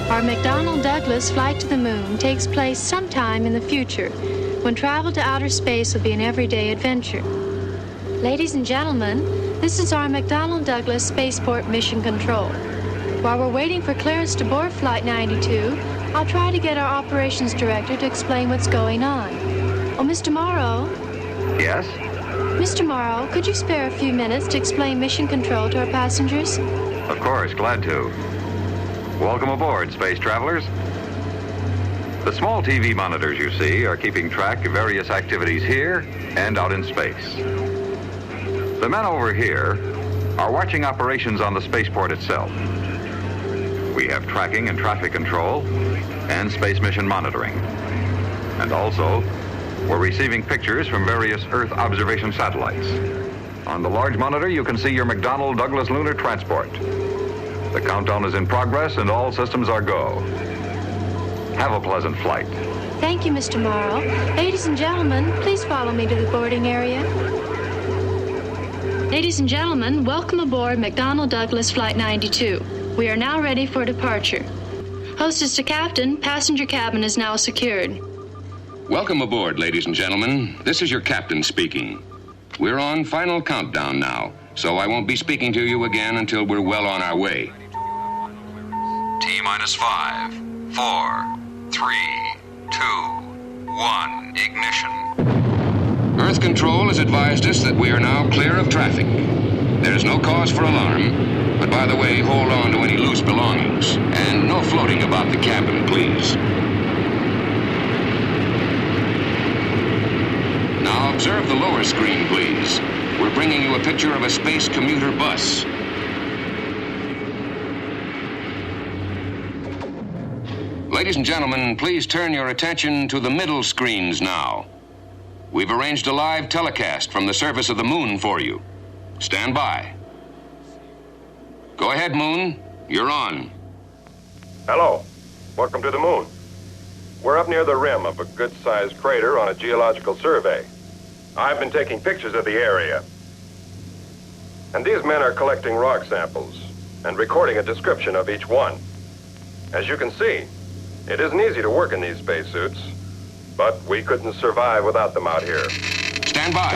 Our McDonnell Douglas flight to the moon takes place sometime in the future, when travel to outer space will be an everyday adventure. Ladies and gentlemen, this is our McDonnell Douglas Spaceport Mission Control. While we're waiting for clearance to board Flight 92, I'll try to get our operations director to explain what's going on. Oh, Mr. Morrow? Yes? Mr. Morrow, could you spare a few minutes to explain mission control to our passengers? Of course, glad to. Welcome aboard, space travelers. The small TV monitors you see are keeping track of various activities here and out in space. The men over here are watching operations on the spaceport itself. We have tracking and traffic control and space mission monitoring. And also, we're receiving pictures from various Earth observation satellites. On the large monitor, you can see your McDonnell Douglas lunar transport. The countdown is in progress and all systems are go. Have a pleasant flight. Thank you, Mr. Morrow. Ladies and gentlemen, please follow me to the boarding area. Ladies and gentlemen, welcome aboard McDonnell Douglas Flight 92. We are now ready for departure. Hostess to captain, passenger cabin is now secured. Welcome aboard, ladies and gentlemen. This is your captain speaking. We're on final countdown now, so I won't be speaking to you again until we're well on our way. T-minus 5, 4, 3, 2, 1, ignition. Earth Control has advised us that we are now clear of traffic. There's no cause for alarm, but by the way, hold on to any loose belongings. And no floating about the cabin, please. Now observe the lower screen, please. We're bringing you a picture of a space commuter bus. Ladies and gentlemen, please turn your attention to the middle screens now. We've arranged a live telecast from the surface of the moon for you. Stand by. Go ahead, Moon. You're on. Hello. Welcome to the moon. We're up near the rim of a good-sized crater on a geological survey. I've been taking pictures of the area. And these men are collecting rock samples and recording a description of each one. As you can see, it isn't easy to work in these spacesuits, but we couldn't survive without them out here. Stand by.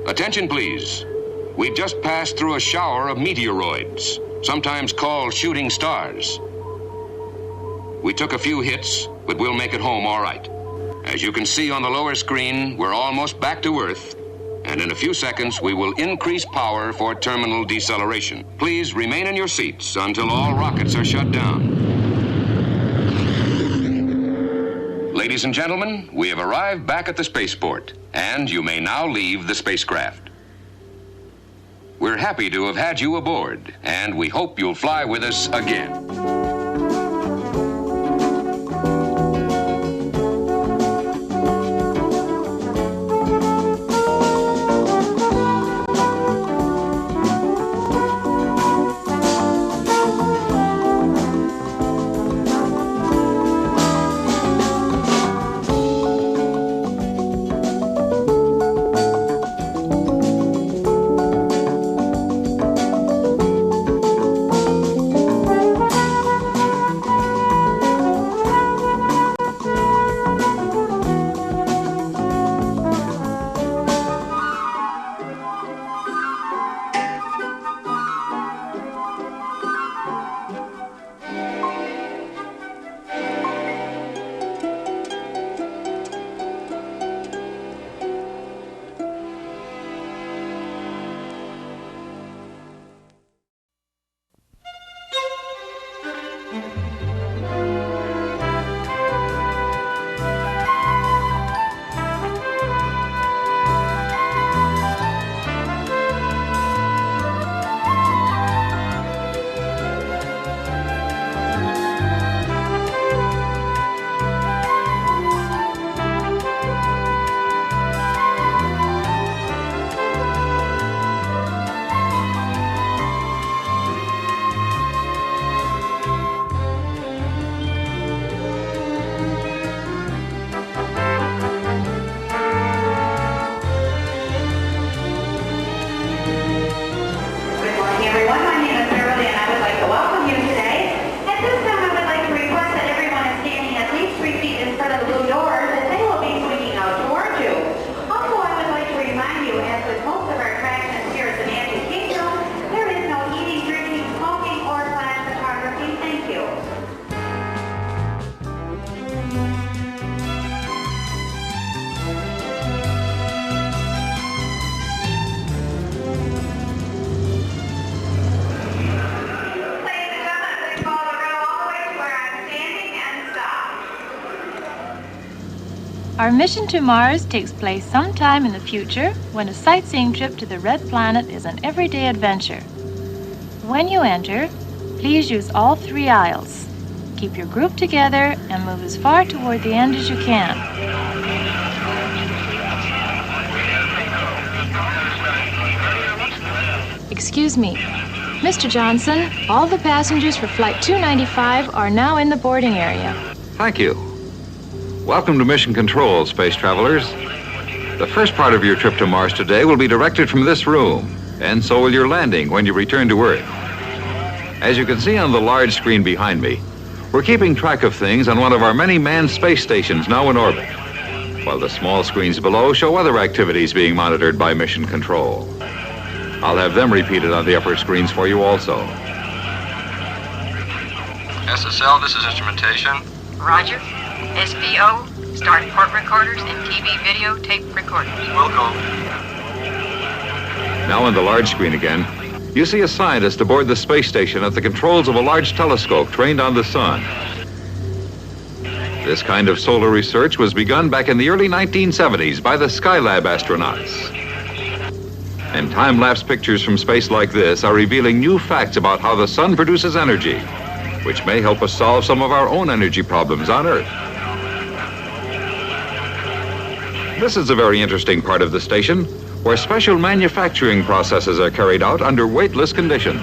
Attention, please. We've just passed through a shower of meteoroids, sometimes called shooting stars. We took a few hits, but we'll make it home all right. As you can see on the lower screen, we're almost back to Earth, and in a few seconds, we will increase power for terminal deceleration. Please remain in your seats until all rockets are shut down. Ladies and gentlemen, we have arrived back at the spaceport, and you may now leave the spacecraft. We're happy to have had you aboard, and we hope you'll fly with us again. Our mission to Mars takes place sometime in the future when a sightseeing trip to the Red Planet is an everyday adventure. When you enter, please use all 3 aisles. Keep your group together and move as far toward the end as you can. Excuse me. Mr. Johnson, all the passengers for Flight 295 are now in the boarding area. Thank you. Welcome to Mission Control, space travelers. The first part of your trip to Mars today will be directed from this room, and so will your landing when you return to Earth. As you can see on the large screen behind me, we're keeping track of things on one of our many manned space stations now in orbit, while the small screens below show other activities being monitored by Mission Control. I'll have them repeated on the upper screens for you also. SSL, this is instrumentation. Roger. SPO, start port recorders and TV video tape recorders. Will go. Now on the large screen again, you see a scientist aboard the space station at the controls of a large telescope trained on the sun. This kind of solar research was begun back in the early 1970s by the Skylab astronauts. And time-lapse pictures from space like this are revealing new facts about how the sun produces energy, which may help us solve some of our own energy problems on Earth. This is a very interesting part of the station, where special manufacturing processes are carried out under weightless conditions.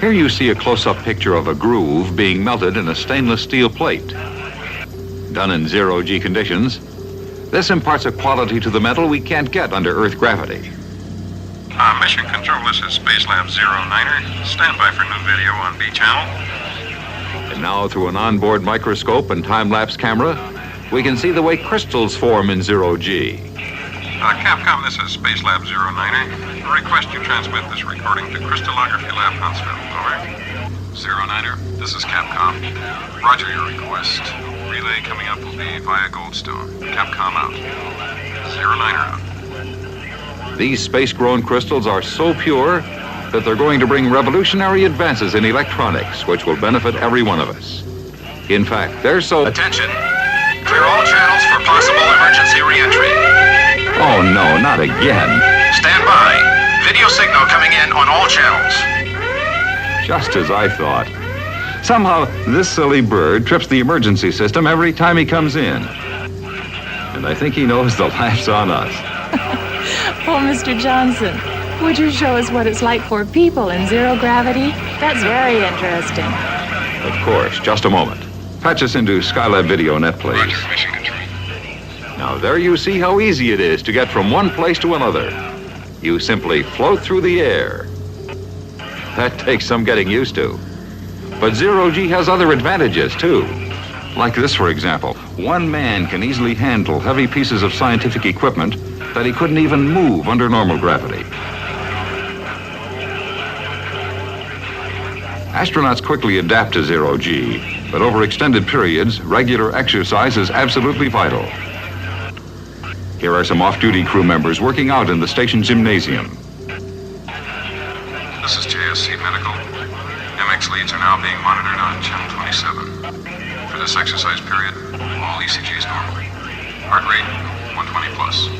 Here you see a close-up picture of a groove being melted in a stainless steel plate. Done in zero-G conditions, this imparts a quality to the metal we can't get under Earth gravity. Mission Control, this is Spacelab 09er. Stand by for new video on B channel. And now, through an onboard microscope and time-lapse camera, we can see the way crystals form in zero-G. Capcom, this is Spacelab 09er. Request you transmit this recording to Crystallography Lab Huntsville. Over. 09er, this is Capcom. Roger your request. Relay coming up will be via Goldstone. Capcom out. 09er out. These space-grown crystals are so pure that they're going to bring revolutionary advances in electronics, which will benefit every one of us. In fact, they're so... Attention. Clear all channels for possible emergency re-entry. Oh, no, not again. Stand by. Video signal coming in on all channels. Just as I thought. Somehow, this silly bird trips the emergency system every time he comes in. And I think he knows the laugh's on us. Oh, Mr. Johnson, would you show us what it's like for people in zero gravity? That's very interesting. Of course, just a moment. Patch us into Skylab Video Net, please. Roger, Mission Control. Now, there you see how easy it is to get from one place to another. You simply float through the air. That takes some getting used to. But zero-G has other advantages, too. Like this, for example. One man can easily handle heavy pieces of scientific equipment that he couldn't even move under normal gravity. Astronauts quickly adapt to zero-G, but over extended periods, regular exercise is absolutely vital. Here are some off-duty crew members working out in the station gymnasium. This is JSC Medical. MX leads are now being monitored on channel 27. For this exercise period, all ECGs normal. Heart rate, 120 plus.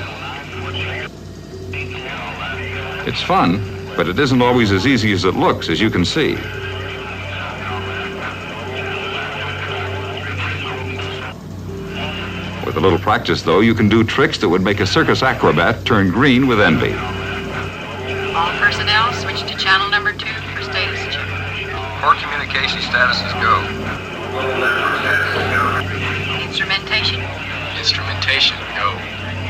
It's fun, but it isn't always as easy as it looks, as you can see. With a little practice, though, you can do tricks that would make a circus acrobat turn green with envy. All personnel switch to channel number 2 for status check. Port communication status is go. Instrumentation. Instrumentation, go.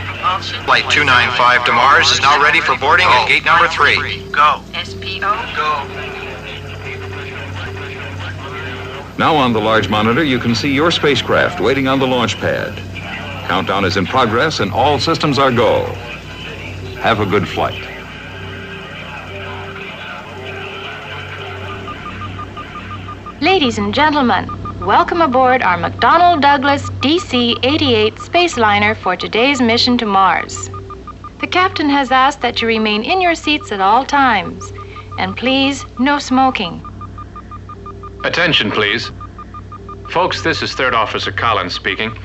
Propulsion. Flight 295 to Mars is now ready for boarding at gate number 3. Go. SPO. Go. Now on the large monitor, you can see your spacecraft waiting on the launch pad. Countdown is in progress and all systems are go. Have a good flight. Ladies and gentlemen, welcome aboard our McDonnell Douglas DC-88 Spaceliner for today's mission to Mars. The captain has asked that you remain in your seats at all times. And please, no smoking. Attention, please. Folks, this is Third Officer Collins speaking.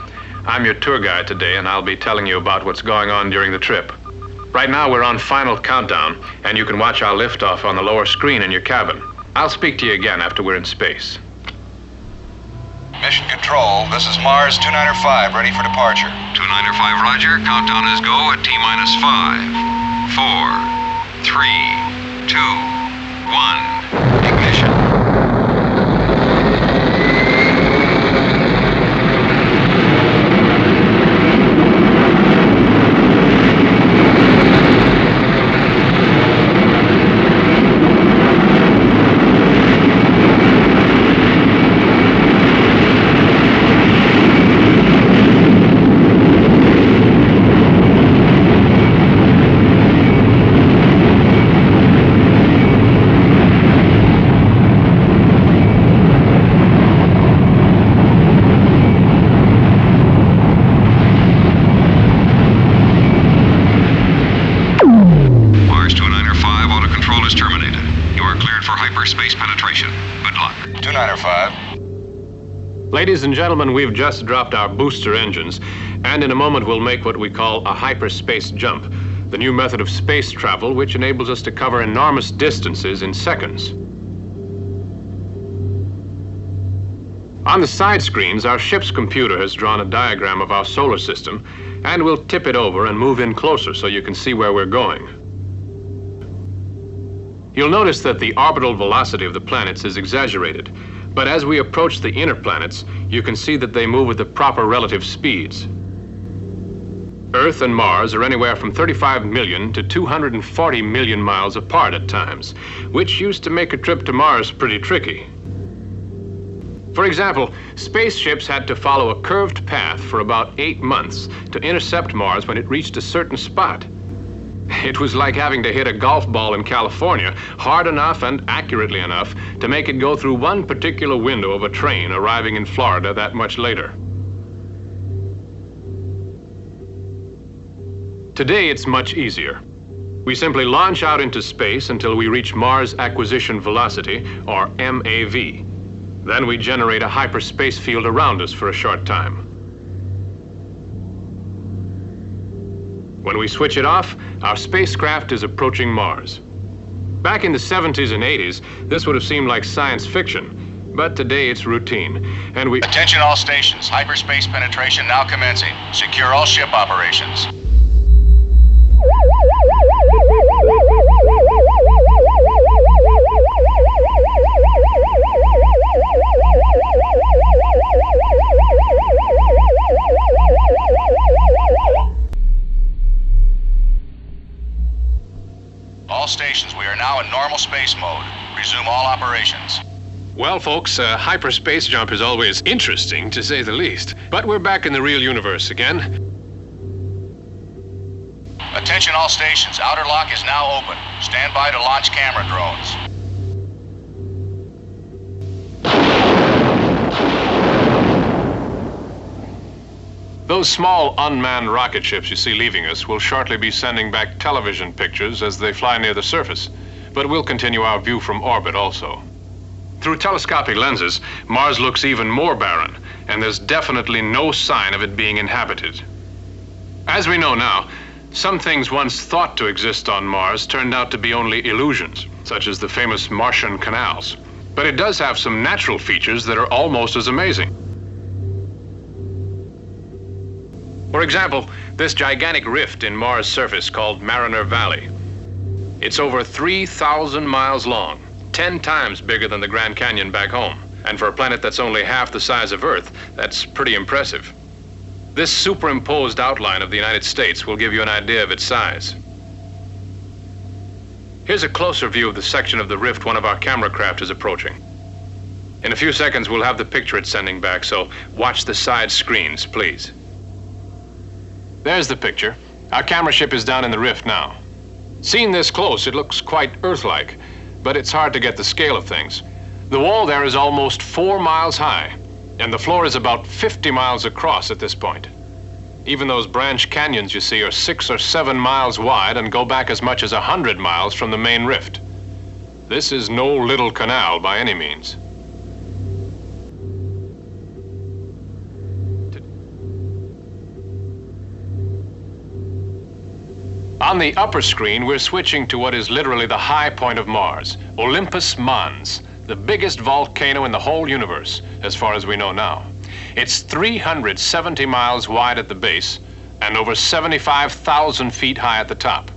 I'm your tour guide today, and I'll be telling you about what's going on during the trip. Right now, we're on final countdown, and you can watch our liftoff on the lower screen in your cabin. I'll speak to you again after we're in space. Mission Control, this is Mars 295, ready for departure. 295, roger. Countdown is go at T-minus 5, 4, 3, 2, 1. Ignition. Space penetration. Good luck. 295. Ladies and gentlemen, we've just dropped our booster engines, and in a moment we'll make what we call a hyperspace jump, the new method of space travel which enables us to cover enormous distances in seconds. On the side screens, our ship's computer has drawn a diagram of our solar system, and we'll tip it over and move in closer so you can see where we're going. You'll notice that the orbital velocity of the planets is exaggerated, but as we approach the inner planets, you can see that they move at the proper relative speeds. Earth and Mars are anywhere from 35 million to 240 million miles apart at times, which used to make a trip to Mars pretty tricky. For example, spaceships had to follow a curved path for about 8 months to intercept Mars when it reached a certain spot. It was like having to hit a golf ball in California hard enough and accurately enough to make it go through one particular window of a train arriving in Florida that much later. Today, it's much easier. We simply launch out into space until we reach Mars Acquisition Velocity, or MAV. Then we generate a hyperspace field around us for a short time. When we switch it off, our spacecraft is approaching Mars. Back in the 70s and 80s, this would have seemed like science fiction, but today it's routine, and we... Attention all stations, hyperspace penetration now commencing. Secure all ship operations. All stations, we are now in normal space mode. Resume all operations. Well, folks, a hyperspace jump is always interesting, to say the least. But we're back in the real universe again. Attention all stations, outer lock is now open. Stand by to launch camera drones. Those small unmanned rocket ships you see leaving us will shortly be sending back television pictures as they fly near the surface, but we'll continue our view from orbit also. Through telescopic lenses, Mars looks even more barren, and there's definitely no sign of it being inhabited. As we know now, some things once thought to exist on Mars turned out to be only illusions, such as the famous Martian canals. But it does have some natural features that are almost as amazing. For example, this gigantic rift in Mars' surface called Mariner Valley. It's over 3,000 miles long, 10 times bigger than the Grand Canyon back home. And for a planet that's only half the size of Earth, that's pretty impressive. This superimposed outline of the United States will give you an idea of its size. Here's a closer view of the section of the rift one of our camera craft is approaching. In a few seconds, we'll have the picture it's sending back, so watch the side screens, please. There's the picture. Our camera ship is down in the rift now. Seen this close, it looks quite Earth-like, but it's hard to get the scale of things. The wall there is almost 4 miles high, and the floor is about 50 miles across at this point. Even those branch canyons you see are 6 or 7 miles wide and go back as much as 100 miles from the main rift. This is no little canal by any means. On the upper screen, we're switching to what is literally the high point of Mars, Olympus Mons, the biggest volcano in the whole universe, as far as we know now. It's 370 miles wide at the base and over 75,000 feet high at the top,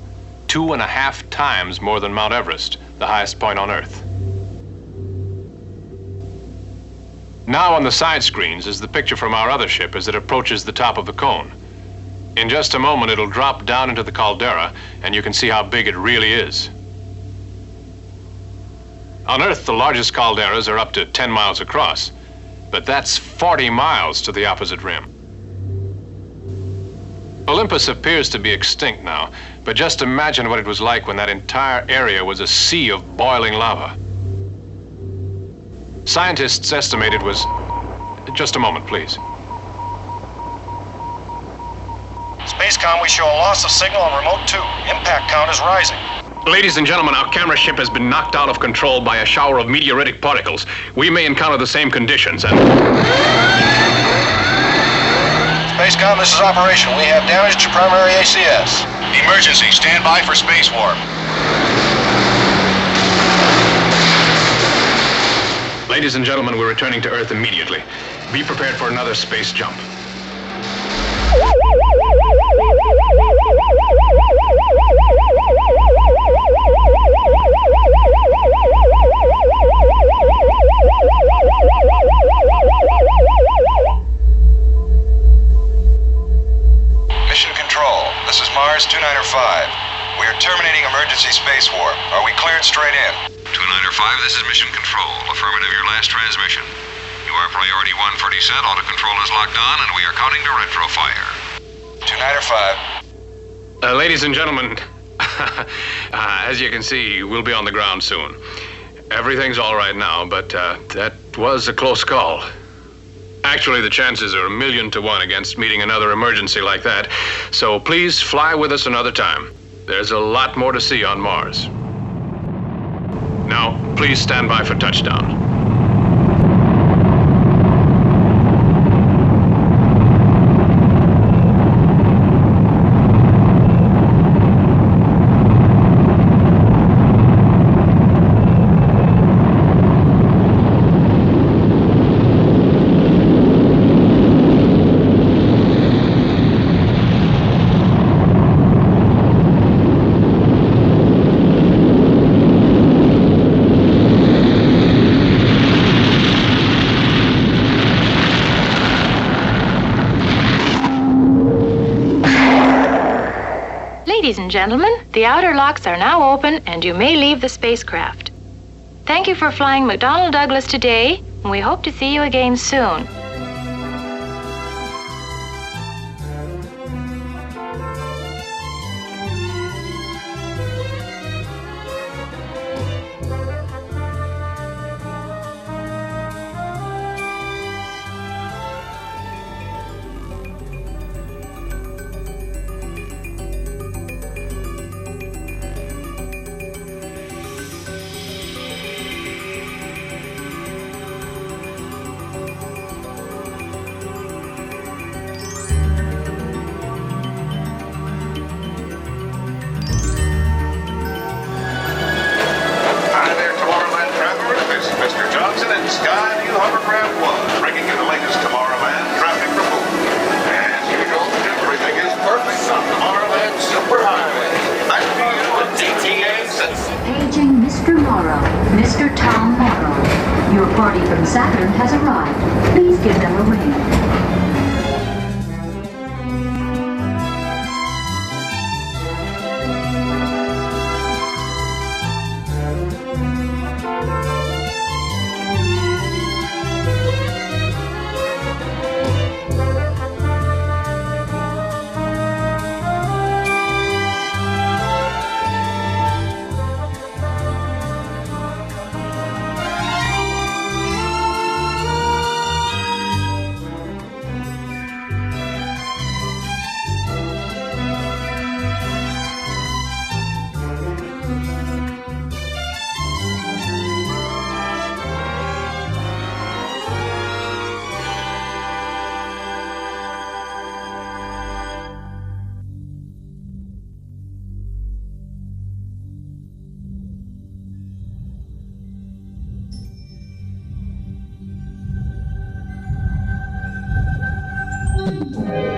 2.5 times more than Mount Everest, the highest point on Earth. Now on the side screens is the picture from our other ship as it approaches the top of the cone. In just a moment, it'll drop down into the caldera, and you can see how big it really is. On Earth, the largest calderas are up to 10 miles across, but that's 40 miles to the opposite rim. Olympus appears to be extinct now, but just imagine what it was like when that entire area was a sea of boiling lava. Scientists estimate it was... Just a moment, please. Spacecom, we show a loss of signal on remote 2. Impact count is rising. Ladies and gentlemen, our camera ship has been knocked out of control by a shower of meteoritic particles. We may encounter the same conditions and... Spacecom, this is Operation. We have damage to primary ACS. Emergency. Stand by for space warp. Ladies and gentlemen, we're returning to Earth immediately. Be prepared for another space jump. Mission Control, this is Mars 295. We are terminating emergency space warp. Are we cleared straight in? 295, this is Mission Control. Affirmative, your last transmission. You are priority 1 for descent. Auto control is locked on, and we are counting to retro fire. 295. Ladies and gentlemen, as you can see, we'll be on the ground soon. Everything's all right now, but that was a close call. Actually, the chances are 1,000,000 to 1 against meeting another emergency like that, so please fly with us another time. There's a lot more to see on Mars. Now, please stand by for touchdown. Ladies and gentlemen, the outer locks are now open and you may leave the spacecraft. Thank you for flying McDonnell Douglas today, and we hope to see you again soon. Hi there, Tomorrowland travelers. This is Mr. Johnson and Skyview Hovercraft 1, bringing you the latest Tomorrowland traffic report. As usual, everything is perfect on Tomorrowland Superhighway. Back to you with DTA 6. Paging Mr. Morrow, Mr. Tom Morrow. Your party from Saturn has arrived. Please give them a ring. Thank you.